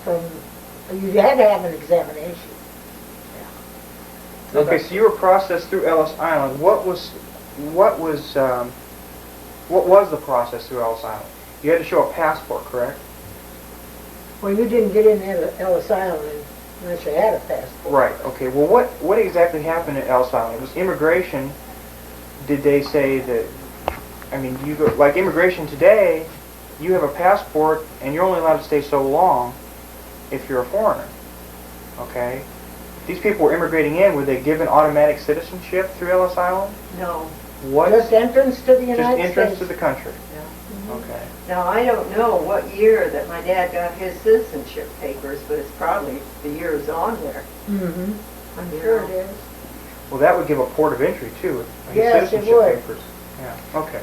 from, you had to have an examination. Okay, so you were processed through Ellis Island. What was the process through Ellis Island? You had to show a passport, correct? Well, you didn't get in Ellis Island unless you had a passport. Right. Okay. Well, what exactly happened at Ellis Island? It was immigration. Did they say that? I mean, you go like immigration today. You have a passport, and you're only allowed to stay so long if you're a foreigner. Okay. These people were immigrating in. Were they given automatic citizenship through Ellis Island? No. What? Just entrance to the United Just States. entrance to the country. No. Okay. Now, I don't know what year that my dad got his citizenship papers, but it's probably the years on there. Mm-hmm. I'm You sure know. it is. Well, that would give a port of entry too. His Yes, it citizenship would. papers. Yeah. Okay.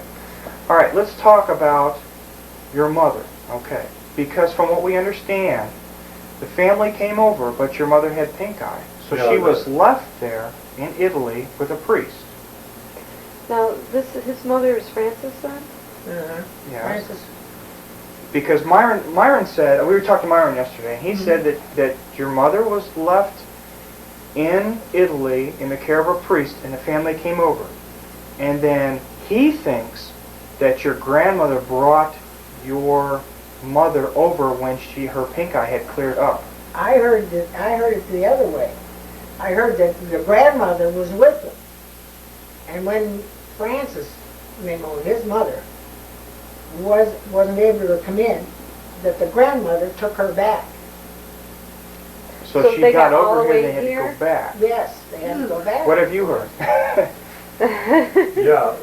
All right. Let's talk about your mother. Okay. Because from what we understand, the family came over, but your mother had pink eye, so Yeah, she was left there in Italy with a priest. Now, his mother is Frances then? Uh-huh. Yes. Francis, Because Myron said, we were talking to Myron yesterday, and he said that your mother was left in Italy in the care of a priest, and the family came over. And then he thinks that your grandmother brought your mother over when her pink eye had cleared up. I heard it the other way. I heard that your grandmother was with him. And when Francis, his mother, wasn't able to come in, that the grandmother took her back. So So she they got got all over the here, way they had to here? go back. Yes, they had to go back. What have you heard? Yeah,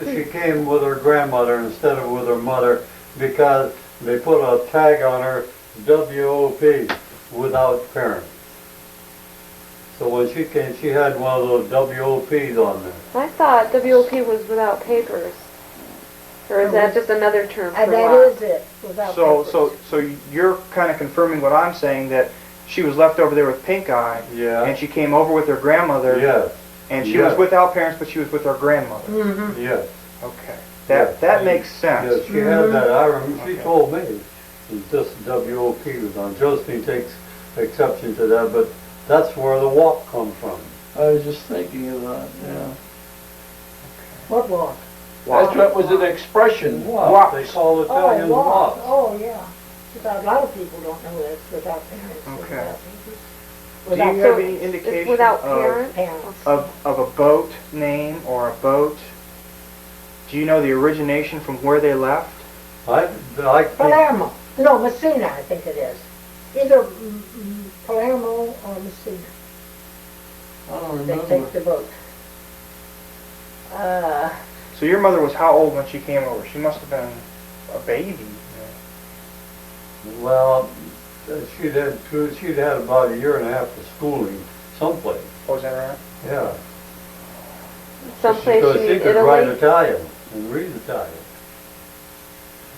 she came with her grandmother instead of with her mother because they put a tag on her, WOP, without parents. So when she came, she had one of those WOPs on there. I thought WOP was without papers. Or is that just another term for And that what? is it, without So papers. you're kind of confirming what I'm saying, that she was left over there with pink eye, Yeah. and she came over with her grandmother, Yes, and she Yes. was without parents, but she was with her grandmother. Mm-hmm. yes. Okay, Yes. that makes sense. Yes, she had that. I remember, she Okay. told me this WOP was on. Josephine takes exception to that, but that's where the walk comes from. I was just thinking of that, yeah. What walk? That's what was an expression. Walk. They call Italians walk. walk. Oh, yeah. A lot of people don't know that without parents. and Okay. without papers. Do Without you have any It's indication without of, parents? parents. of a boat name or a boat? Do you know the origination from where they left? I think, Palermo. No, Messina, I think it is. Either Palermo or Messina. I don't They remember. take the boat. So your mother was how old when she came over? She must have been a baby. well, she'd had about a year and a half of schooling someplace. Oh, is that right? Yeah. Someplace Because you she mean could write Italy? Italian and read Italian.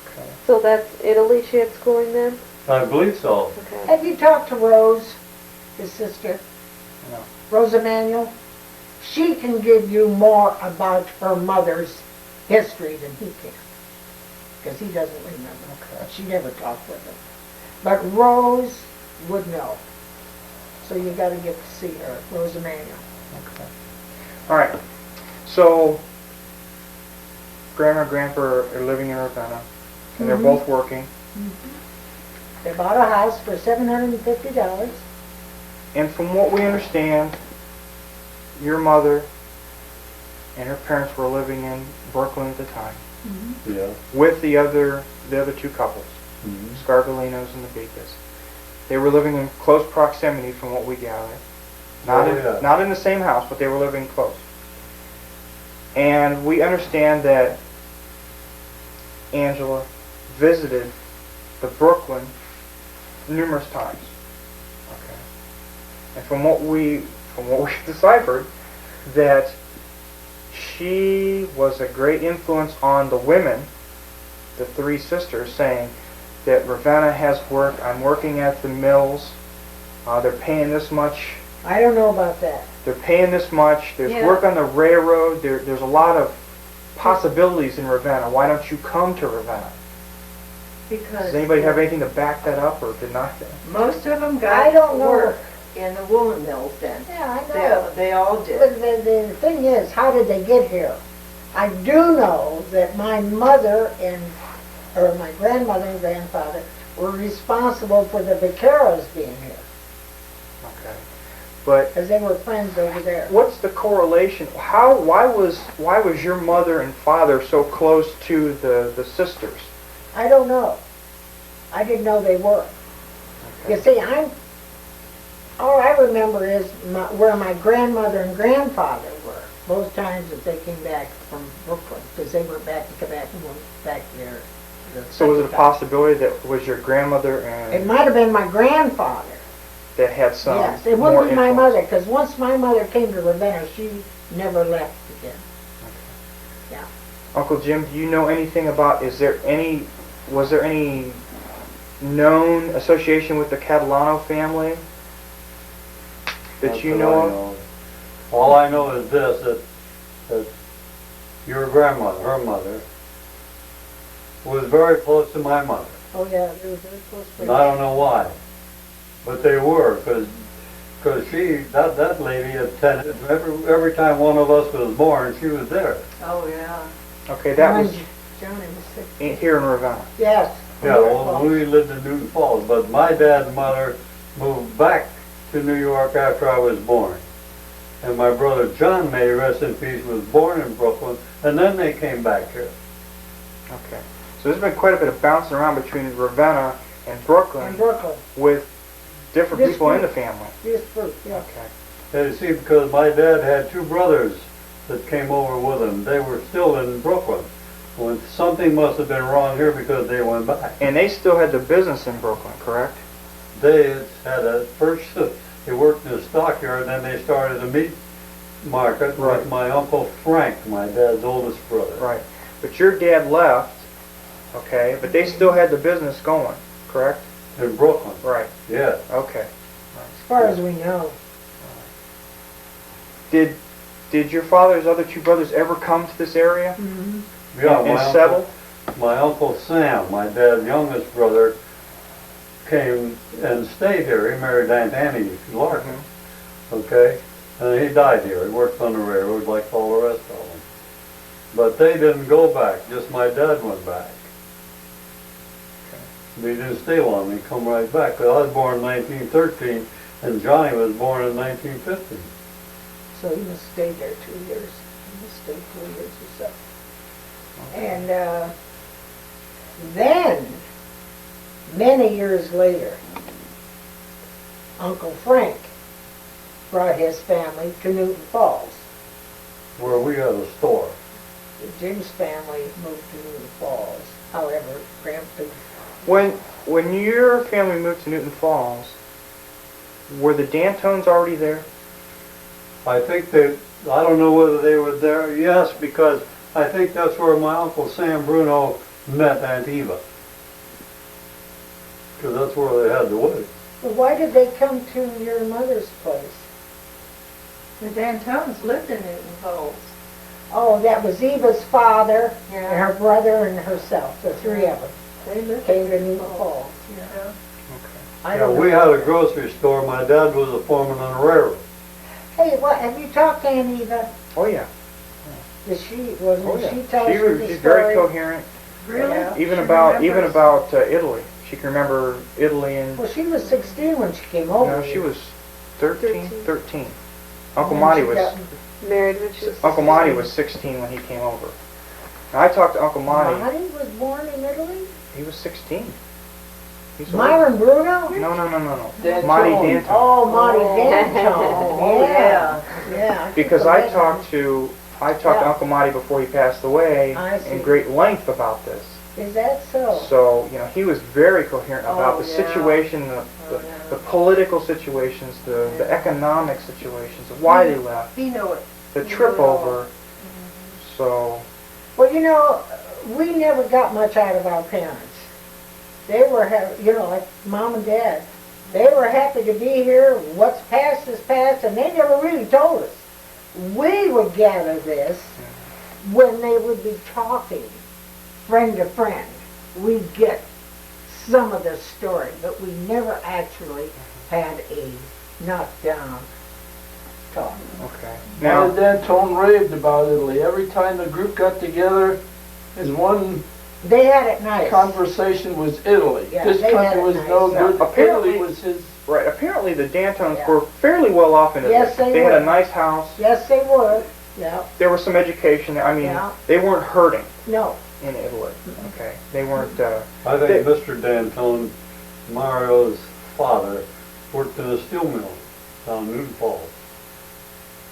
Okay. So that's Italy she had schooling then? I believe so. Okay. Have you talked to Rose, his sister? No. Rose Emanuel? She can give you more about her mother's history than he can. Because he doesn't remember. Okay. She never talked with him. But Rose would know. So you got to get to see her, Rose Emanuel. Okay. All right. So, Grandma and Grandpa are living in Ravenna, and they're Mhm. both working. They bought a house for $750. And from what we understand, your mother and her parents were living in Brooklyn at the time Yeah. with the other two couples, Mhm. Scargalinos and the Beacas. They were living in close proximity from what we gather. Not in the same house, but they were living close. And we understand that Angela visited the Brooklyn numerous times. Okay. And from what we deciphered, that she was a great influence on the women, the three sisters, saying that Ravenna has work, I'm working at the mills, they're paying this much, I don't know about that. they're paying this much, there's Yeah. work on the railroad, there's a lot of possibilities in Ravenna, why don't you come to Ravenna? Because Does anybody have anything to back that up or deny that? most of them I got don't know. work in the woolen mills then. Yeah, I know. They all But did. the thing is, how did they get here? I do know that my mother or my grandmother and grandfather were responsible for the Vaqueros being here, Okay. But because they were friends over there. what's the correlation? Why was your mother and father so close to the sisters? I don't know. I didn't know they were. You see, all I remember is where my grandmother and grandfather were, both times that they came back from Brooklyn, because they were back to Quebec and went back there. the So was it a second time. possibility that was your grandmother It and might have been my grandfather. that had some Yes, it more wouldn't be my influence? mother, because once my mother came to Ravenna, she never left again. Uncle Jim, do you know anything about, was there any known association with the Catalano family that That's you what know I of? All I know is this, that your grandmother, her mother, was very close to my mother. Oh, yeah, they were very close And I don't know why, but they were, because that lady attended, every time one of us was born, she was there. Oh, yeah. Okay, that was Johnny was sick. here in Ravenna. Yes. Yeah, well, we lived in Newton Falls, but my dad and mother moved back to New York after I was born. And my brother John, may he rest in peace, was born in Brooklyn, and then they came back here. Okay. So there's been quite a bit of bouncing around between Ravenna and In Brooklyn Brooklyn. with different This people in the group. family. This group, yeah. Okay. And you see, because my dad had two brothers that came over with him. They were still in Brooklyn. Well, something must have been wrong here because they went back. And they still had the business in Brooklyn, correct? They had first they worked in the stockyard, then they started a meat market Right. with my Uncle Frank, my dad's oldest brother. Right. But your dad left, okay, but they still had the business going, correct? In Brooklyn, Right. yes. Okay. As far as we know. Did your father's other two brothers ever come to this area Mm-hmm. Yeah, and my settle? My Uncle Sam, my dad's youngest brother, came and stayed here. He married Aunt Annie Larkin, okay? And he died here. He worked on the railroad like all the rest of them. But they didn't go back, just my dad went back. He didn't stay long, he come right back. 'Cause I was born in 1913 and Johnny was born in 1950. So he must stay there 2 years. He must stay 2 years or so. And then, many years later, Uncle Frank brought his family to Newton Falls. Where we had a store. Jim's family moved to Newton Falls. However, Grandpa, When your family moved to Newton Falls, were the Dantones already there? I think they, I don't know whether they were there, yes, because I think that's where my Uncle Sam Bruno met Aunt Eva. Because that's where they had the wedding. well, why did they come to your mother's place? The Dantones lived in Newton Falls. Oh, that was Eva's father, and Yeah. her brother, and herself, the three of them, They lived came to in Newton Falls. Yeah. Okay. I Yeah, don't we know. had a grocery store. My dad was a foreman on the railroad. Hey, what, have you talked to Aunt Eva? Oh yeah. Did she, wasn't Oh yeah. she telling you the She's story? very coherent. Really? Yeah. Even She about remembers. Italy. She can remember Italy and Well, she was 16 when she came over. no, she was 13. 13. Uncle And Monty she was got- Married when she was Uncle Monty was 16 when he came over. Now, I talked to Uncle Monty. Monty was born in Italy? He was 16. He's old. Myron Bruno? No. Dantone. Monty Danton. Oh, Monty Oh. Danton. Oh, yeah. Yeah. Because I talked to Yeah. Uncle Monty before he passed away I see. in great length about this. Is that so? So, you know, he was very coherent about Oh, the yeah. situation, Oh, yeah. the political situations, the economic situations, of why they left, He knew it. the He trip knew it all. over. So, Well, you know, we never got much out of our parents. They were, like Mom and Dad, they were happy to be here. What's past is past, and they never really told us. We would gather this when they would be talking, friend to friend. We'd get some of the story, but we never actually had a knockdown talk. Okay. Now, Now, Dad Tone raved about Italy. Every time the group got together, his one They had it nice. conversation was Italy. Yeah, This they had country it was nice. no Now, good. apparently- Italy was his. right, apparently the Dantones Yeah. were fairly well off in Italy. Yes, they had a were. nice house. Yes, they were. Yeah. There was some education. I mean, Yeah. they weren't hurting No. in Italy. Okay, they weren't. I think Mr. D'Antone, Mario's father, worked in a steel mill down in Newton Falls.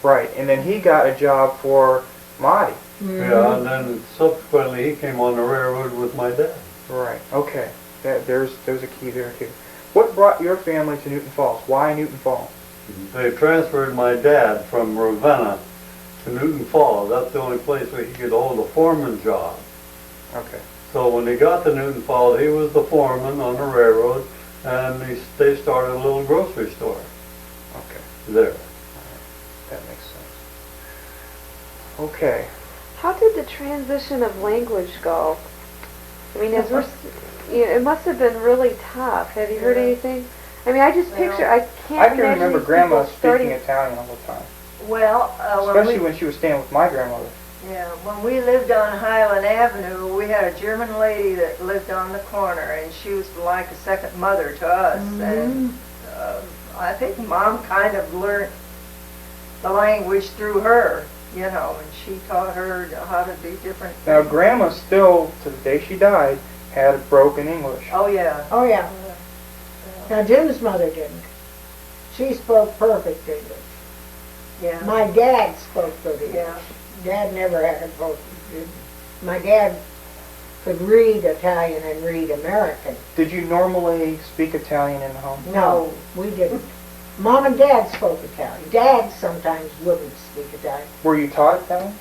Right, and then he got a job for Marty. Yeah, and then subsequently he came on the railroad with my dad. Right. Okay. There's a key there too. What brought your family to Newton Falls? Why Newton Falls? They transferred my dad from Ravenna to Newton Falls. That's the only place where he could hold a foreman job. Okay. So when he got to Newton Falls, he was the foreman on the railroad, and they started a little grocery store Okay. there. That makes sense. Okay. How did the transition of language go? I mean, as we're, it must have been really tough. Have you heard Yeah. anything? I mean, I just picture, I I can't can imagine remember these Grandma people starting. speaking Italian all the time, Well, especially when she was staying with my grandmother. yeah, when we lived on Highland Avenue, we had a German lady that lived on the corner, and she was like a second mother to us. And I think Mom kind of learned the language through her, you know, and she taught her how to do different Now, things. Grandma still, to the day she died, had broken English. Oh, yeah. Oh, yeah. Now, Jim's mother didn't. She spoke perfect English. Yeah. My dad spoke good English. Yeah. Dad never had a broken. My dad could read Italian and read American. Did you normally speak Italian in the home? No, we didn't. Mom and Dad spoke Italian. Dad sometimes wouldn't speak Italian. Were you taught Italian?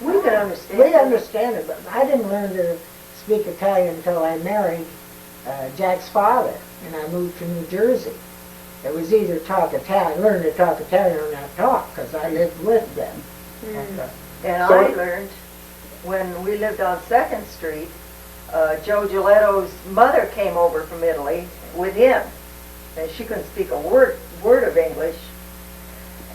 We could understand. We understand it, but I didn't learn to speak Italian until I married Jack's father, and I moved to New Jersey. It was either learn to talk Italian or not talk, because I lived with them. Okay. And So- I learned when we lived on 2nd Street, Joe Giletto's mother came over from Italy with him. And she couldn't speak a word of English.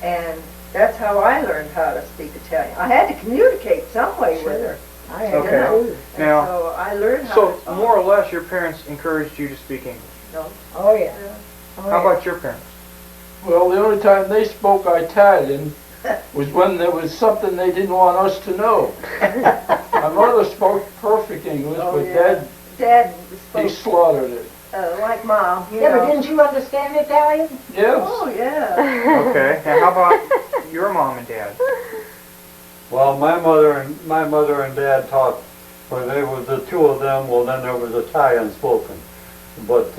And that's how I learned how to speak Italian. I had to communicate some way with her. I had Okay. to. And Now- so I learned how So, to talk. more or less, your parents encouraged you to speak English. No. Oh, yeah. Oh, How yeah. about your parents? Well, the only time they spoke Italian was when there was something they didn't want us to know. My mother spoke perfect English, Oh, but yeah. Dad, Dad he spoke slaughtered it. like Mom, you Yeah, know. but didn't you understand Italian? Yes. Oh, yeah. Okay. Now, how about your mom and dad? Well, my mother and dad talked, when there was the two of them, well, then there was Italian spoken. But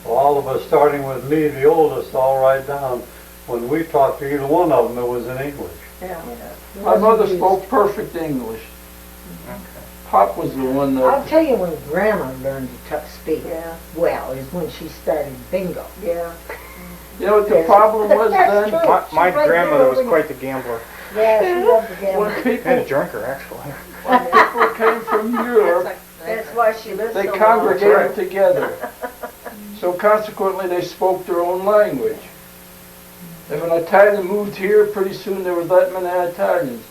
all of us, starting with me, the oldest, all right down, when we talked to either one of them, it was in English. Yeah. My mother spoke perfect English. Okay. Pop was the one I'll that, tell you when Grandma learned to speak Yeah. well, is when she started bingo. Yeah. you know what the problem was That's then? true. My She's right grandmother there was over quite the gambler Yeah, she loved the When gamble. and a people, drinker, actually. when people came from Europe, That's why she lived they so long. congregated Right. together. So consequently, they spoke their own language. If an Italian moved here, pretty soon there was that many Italians.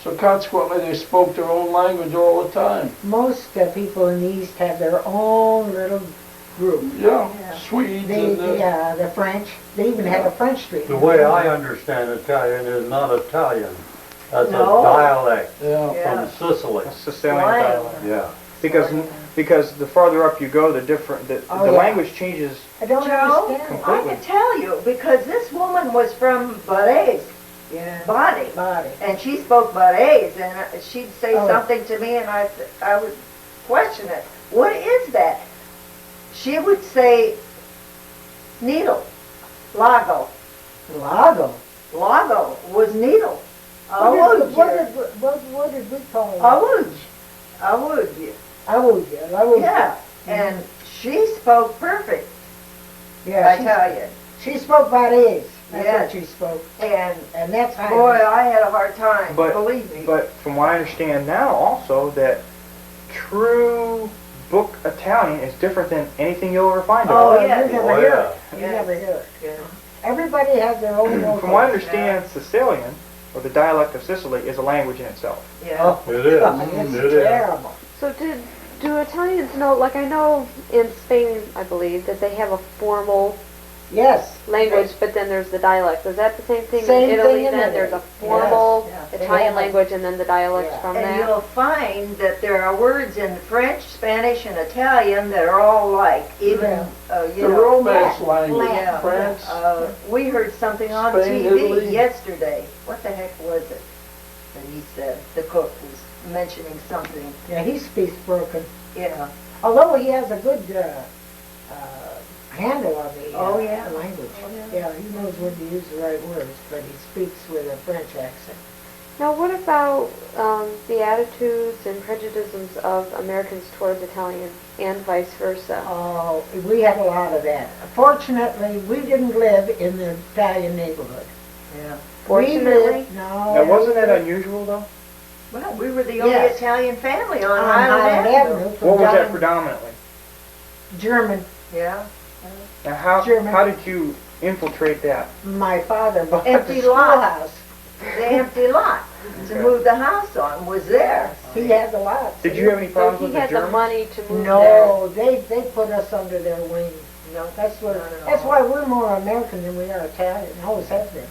So consequently, they spoke their own language all the time. Most people in the East have their own little group. Yeah, Yeah. Swedes and The French, they even have a French street. The way I understand Italian is not Italian. That's No. a dialect yeah. Yeah. from Sicily. A Sicilian Slang. dialect. Yeah. Because the farther up you go, the Oh, the yeah. language changes. I don't Joe, understand. I can tell you, because this woman was from Barres, Yeah. Body, Body. and she spoke Barres, and she'd say Oh. something to me, and I would question it. What is that? She would say needle, lago. Lago. Lago was needle. What did Awuj. what did we call it? Awuj. Awuj. Awuj. Yeah, and she spoke perfect Yeah, Italian. she spoke Barese. That's Yeah. what she spoke. And that's how. boy, I had a hard time, But- believe me. But from what I understand now, also that true book Italian is different than anything you'll ever find. Oh, of it. yeah. You never Oh, hear yeah. it. You Yes. never hear it. Yeah. Everybody has their own locals. From what I understand, Sicilian, or the dialect of Sicily, is a language in itself. Yeah. Oh, It is. God, it's It is. terrible. So do Italians know, like I know in Spain, I believe, that they have a formal Yes. language, but then there's the dialect. Is that the same thing Same in Italy thing in then? Italy. There's a formal Yes, yeah. Italian They have a- language and then the dialects Yeah. from And that? you'll find that there are words in French, Spanish, and Italian that are all like, even, you The know. Romance Latin, language, Yeah. France. We heard something on Spain, TV Italy. yesterday. What the heck was it that he said? The cook was mentioning something. Yeah, he speaks broken. Yeah. Although he has a good handle on the Oh, yeah. language. Oh, Yeah, he knows when to use the right words, but he speaks with a French accent. Now, what about the attitudes and prejudices of Americans towards Italians and vice versa? Oh, we had a lot of that. Fortunately, we didn't live in the Italian neighborhood. Yeah. Fortunately? No. Now, wasn't that unusual, though? Well, we were the only Yes. Italian family on On Highland Avenue. from What was that down- predominantly? German. Yeah. Now, how German. how did you infiltrate that? My father bought Empty the lot. schoolhouse. The empty lot to move the house on was there. He had the lot. Did you have any So problems he with the had the Germans? money to move there. No, they put us under their wing. No, That's what. not at That's all. why we're more American than we are Italian. Always have been.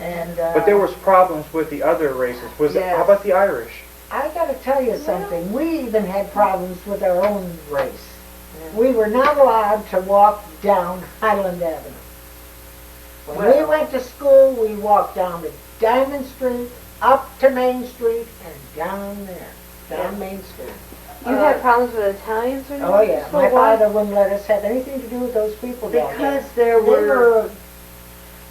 And But there was problems with the other races. Yes. How about the Irish? I got to tell you something. We even had problems with our own race. Yeah. We were not allowed to walk down Highland Avenue. When we Well- went to school, we walked down to Diamond Street, up to Main Street, and down there, down Main Street. You had problems with Italians or Oh not? yeah, So my why- father wouldn't let us have anything to do with those people down there. Because there They were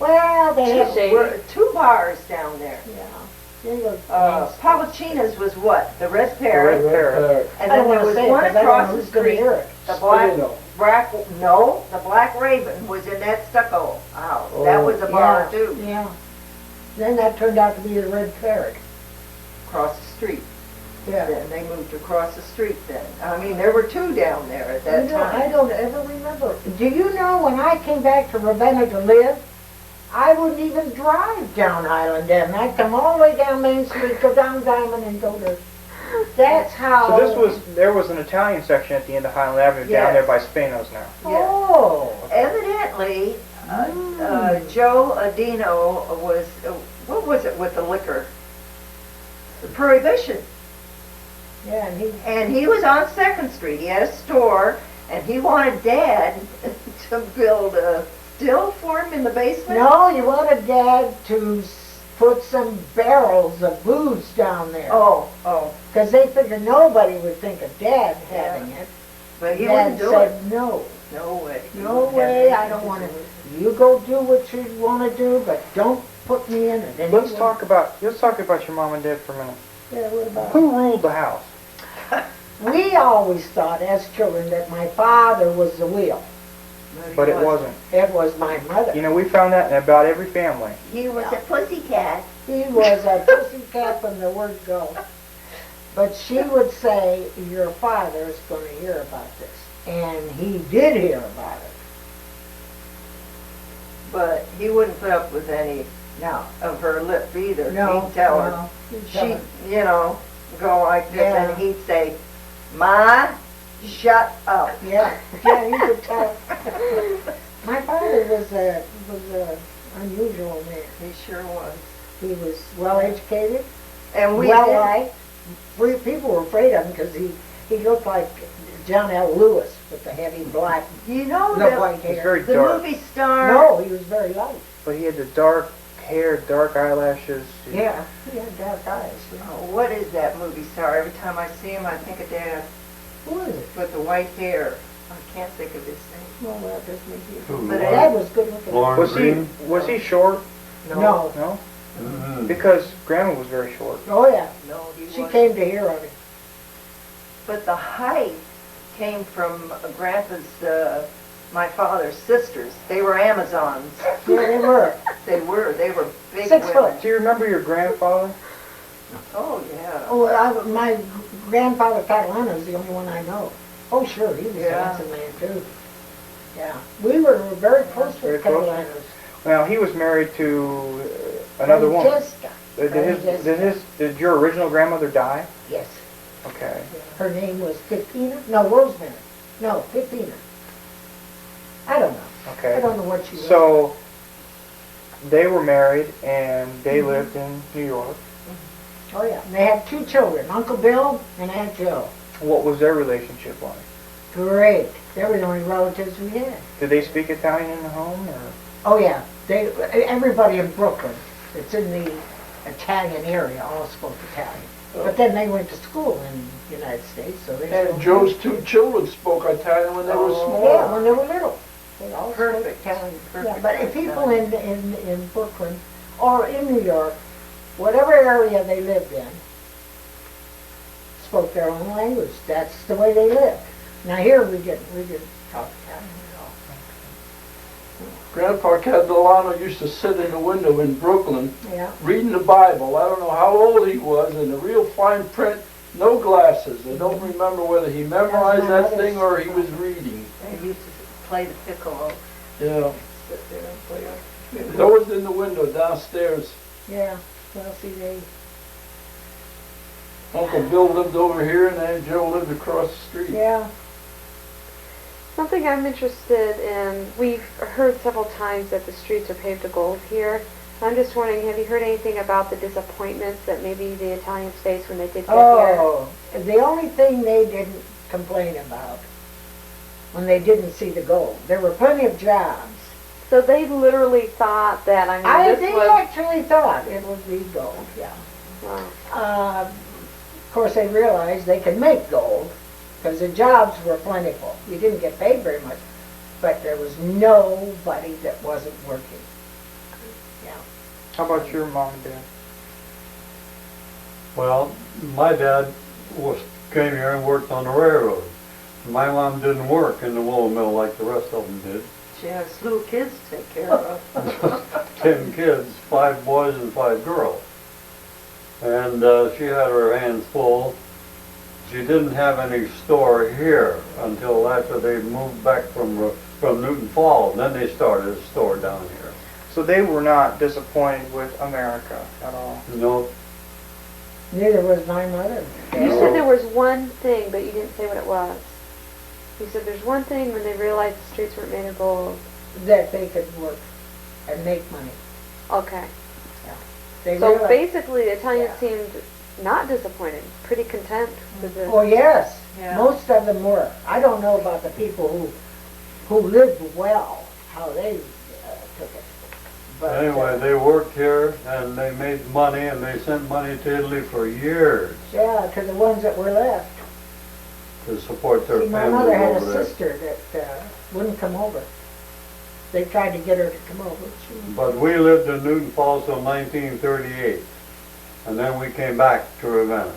well, they had, Shady. two bars down there. yeah, they were. Policina's was what? The Red The Red Parrot. Parrot. And I then don't there want to was say it one 'cause I don't know across the who's going to street. hear it. The black, Spinino. the Black Raven was in that stucco house. That Oh. was a bar Yeah, too, yeah. Then that turned out to be the Red Parrot. across the street. Yeah. Then they moved across the street then. I mean, there were two down there at that You know, I time. don't ever remember. Do you know when I came back to Ravenna to live, I wouldn't even drive down Highland Avenue. I'd come all the way down Main Street, go down Diamond, and go to. That's how. So there was an Italian section at the end of Highland Avenue Yes. down there by Spino's now. Yeah. Oh. Evidently, Joe Adino was, what was it with the liquor? The Prohibition. Yeah, And he was on Second Street. He had a store, and he wanted Dad to build a still for him in the basement. No, you wanted Dad to put some barrels of booze down there. Oh, Because they figured nobody would think of Dad having it. but he Dad wouldn't do it. said, no, No way. He no wouldn't have way, I anything don't to want do to. with it. You go do what you want to do, but don't put me in it. And he Let's would- talk about your mom and dad for a minute. Yeah, what about? Who ruled the house? We always thought as children that my father was the wheel. But he it wasn't. It was my mother. You know, we found that in about every family. He was a pussycat. He was a pussycat from the word go. But she would say, your father is going to hear about this. And he did hear about it. But he wouldn't put up with any No. of her lip either. No. He'd tell her. no, he'd tell She, her. you know, go like this, Yeah. and he'd say, "Ma, shut up." Yeah, yeah, he could tell. My father was a unusual man. He sure was. He was well educated, And we well did- liked. People were afraid of him because he looked like John L. Lewis with the heavy black, you know the the, white He's hair. very the dark. movie star. No, he was very light. But he had the dark hair, dark eyelashes. Yeah, he had dark eyes. Yeah. Oh, what is that movie star? Every time I see him, I think of Dad Who is it? with the white hair. I can't think of his name. Well, that doesn't make you. Who, But Dad was good looking. Lauren Was Green? he short? No. No? Mhm. Because Grandma was very short. Oh yeah, No, he she wasn't. came to hear of him. But the height came from Grandpa's, my father's sisters. They were Amazons. Yeah, they were. They were big 6 women. foot. Do you remember your grandfather? Oh, yeah. Oh, my grandfather Catalano is the only one I know. Oh, sure, he was a Yeah. handsome man too. Yeah, we were very close Very with close? Catalanos. Well, he was married to another woman. Francesca. Did your original grandmother die? Yes. Okay. Her name was Pipina? No, Rosemary. No, Pipina. I don't know. I Okay. don't know what she was. So they were married and they lived in New York. Oh, yeah. And they had 2 children, Uncle Bill and Aunt Joe. What was their relationship like? Great. They were the only relatives we had. Did they speak Italian in the home? Or? Oh, yeah. Everybody in Brooklyn that's in the Italian area all spoke Italian. But then they went to school in the United States, so they And spoke Joe's 2 children spoke Italian when they were Yeah, small. when they were little. They all spoke Perfect. Italian. Perfect Yeah, but if people Italian. in Brooklyn or in New York, whatever area they lived in, spoke their own language. That's the way they lived. Now here we didn't talk Italian at all. Grandpa Catalano used to sit in the window in Brooklyn Yeah. reading the Bible. I don't know how old he was, and the real fine print, no glasses. I don't remember whether he memorized that thing or he was reading. They used to play the piccolo, Yeah. sit there and play it. He's always in the window downstairs. Yeah. Well, see, they Uncle Bill lived over here and Aunt Joe lived across the street. yeah. Something I'm interested in, we've heard several times that the streets are paved to gold here. I'm just wondering, have you heard anything about the disappointments that maybe the Italians faced when they did get here? Oh, the only thing they didn't complain about when they didn't see the gold, there were plenty of jobs. So they literally thought that, this They was... actually thought it would be gold, yeah. Wow. Of course, they realized they could make gold because the jobs were plentiful. You didn't get paid very much, but there was nobody that wasn't working. Yeah. How about your mom and dad? Well, my dad came here and worked on the railroad. My mom didn't work in the wool mill like the rest of them did. She has little kids to take care of. 10 kids, 5 boys and 5 girls. And she had her hands full. She didn't have any store here until after they moved back from Newton Falls. Then they started a store down here. So they were not disappointed with America at all. You know, Neither was my mother. You said there was one thing, but you didn't say what it was. You said there's one thing when they realized the streets weren't made of gold. That they could work and make money. Okay. They So realized, basically, the Italians seemed not disappointed, pretty content with it. oh yes, Yeah. most of them were. I don't know about the people who lived well, how they took it. But, anyway, they worked here and they made money and they sent money to Italy for years yeah, to the ones that were left. to support their See, my mother families had over a there. sister that wouldn't come over. They tried to get her to come over. But we lived in Newton Falls till 1938, and then we came back to Ravenna.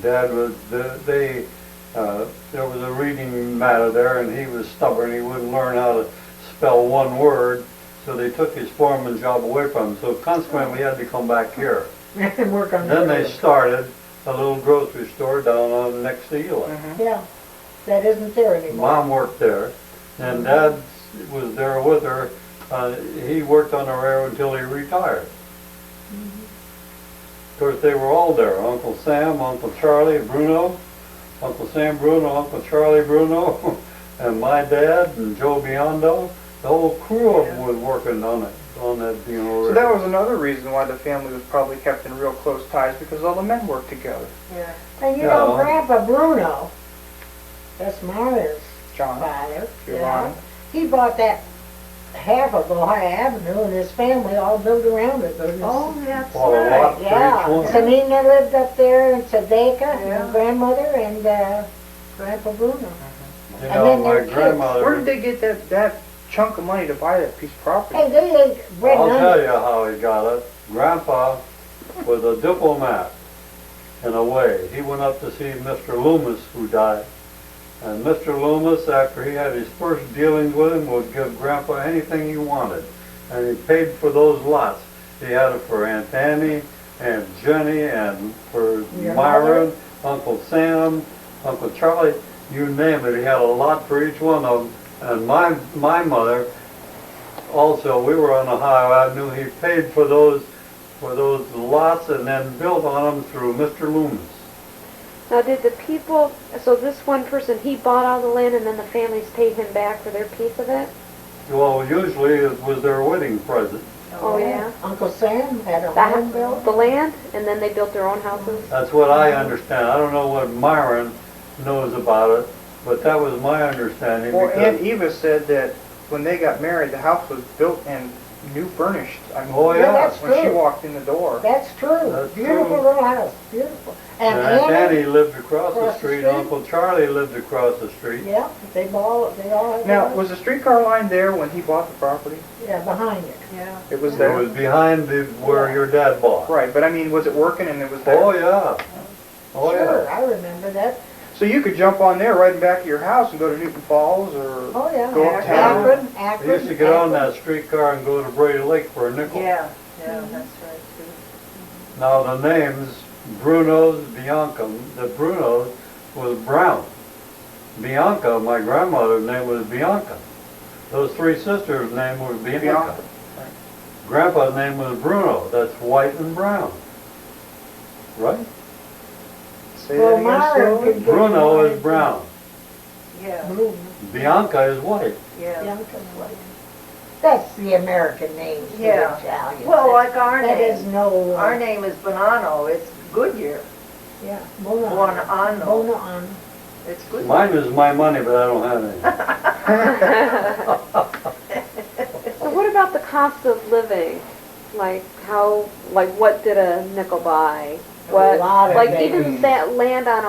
Dad was, there was a reading matter there, and he was stubborn. He wouldn't learn how to spell one word, so they took his foreman job away from him. So consequently, we had to come back here. And work on the Then they road. started a little grocery store down on next to Eli. Yeah, that isn't there anymore. Mom worked there, and Dad was there with her. He worked on the railroad until he retired. Of course, they were all there. Uncle Sam, Uncle Charlie, Bruno, Uncle Sam Bruno, Uncle Charlie Bruno, and my dad and Joe Biondo. The whole crew of them was working on it, on that, you know. So that was another reason why the family was probably kept in real close ties, because all the men worked together. Yeah. And you know, Yeah. Grandpa Bruno, that's Martha's John, father, Giovanni. he bought that half of Ohio Avenue, and his family all built around it. Oh, that's Well, a right. lot for each Yeah, one. Selena lived up there, and Sadeka, Yeah. my grandmother, and Grandpa Bruno. You and know, then my their kids. grandmother. Where did they get that chunk of money to buy that piece of property? Hey, they ate bread I'll and tell onions. you how he got it. Grandpa was a diplomat in a way. He went up to see Mr. Loomis, who died. And Mr. Loomis, after he had his first dealings with him, would give Grandpa anything he wanted. And he paid for those lots. He had it for Aunt Annie and Jenny, and for Your Myron, Uncle Sam, Uncle Charlie, you name it. He had a lot for each one of them. And my mother, also, we were on Ohio Avenue. He paid for those lots and then built on them through Mr. Loomis. Now, did the people, so this one person, he bought all the land and then the families paid him back for their piece of it? Well, usually it was their wedding present. Oh, yeah? Uncle Sam had a The, home built. the land, and then they built their own houses? That's what I understand. I don't know what Myron knows about it, but that was my understanding. Well, because- Aunt Eva said that when they got married, the house was built and new furnished. I mean, Oh, yeah. that's when she true. walked in the door. That's true. That's Beautiful true. little house, beautiful. And Aunt Annie, Annie lived across the across the street. street. Uncle Charlie lived across the street. yeah, they all had Now, their- was the streetcar line there when he bought the property? yeah, behind it. Yeah. It was It there? was behind where your dad bought. Right, but I mean, was it working and it was there? Oh, yeah. Oh, Sure, yeah. I remember that. So you could jump on there right in back of your house and go to Newton Falls or... Oh, yeah. Go uptown. Akron, I Akron. used to get on Akron. that streetcar and go to Brady Lake for a nickel. Yeah, that's right too. Now the names, Bruno's, Bianca, the Bruno's was Brown. Bianca, my grandmother's name was Bianca. Those three sisters' name was Bianca. Bianca. Grandpa's name was Bruno. That's white and brown. Right? Say Well, that again Myron slowly. could get Bruno married is brown. Yeah, Blue. Bianca is white. yeah. Bianca's white. That's the American names for the Yeah. Italians. Well, like our That is name. no. Our name is Bonanno. It's Goodyear. Yeah, Bona. Bonanno. Bona. It's Goodyear. Mine is my money, but I don't have any. So what about the cost of living? Like what did a nickel buy? A lot of Like things. even that land on